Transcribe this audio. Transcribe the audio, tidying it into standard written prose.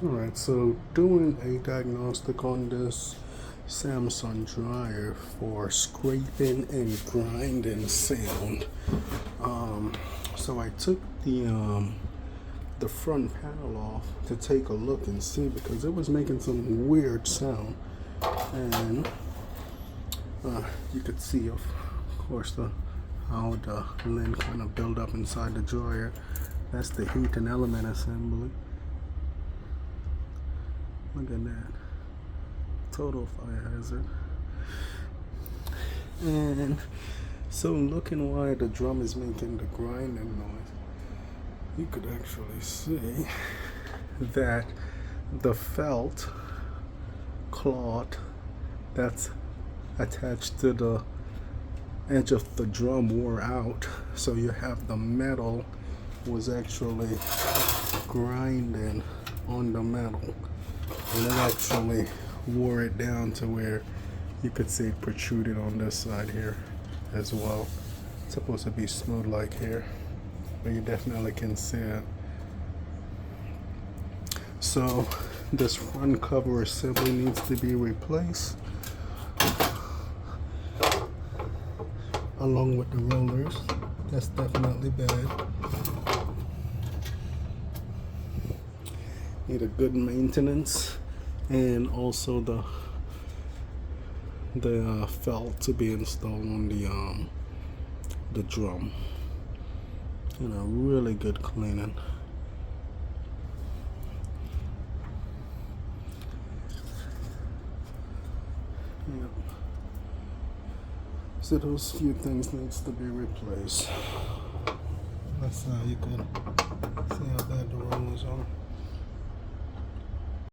Alright, so doing a diagnostic on this Samsung dryer for scraping and grinding sound. So I took the front panel off to take a look and see because it was making some weird sound, and you could see, of course, how the lint kind of build up inside the dryer. That's the heat and element assembly. Look at that. Total fire hazard. And so looking why the drum is making the grinding noise, you could actually see that the felt cloth that's attached to the edge of the drum wore out. So you have the metal was actually grinding on the metal. And it actually wore it down to where you could see it protruded on this side here as well. It's supposed to be smooth like here, but you definitely can see it. So this front cover assembly needs to be replaced, along with the rollers. That's definitely bad. Need a good maintenance, and also the felt to be installed on the drum. Really good cleaning. Yep. So those few things needs to be replaced. That's how you can see how bad the rollers are.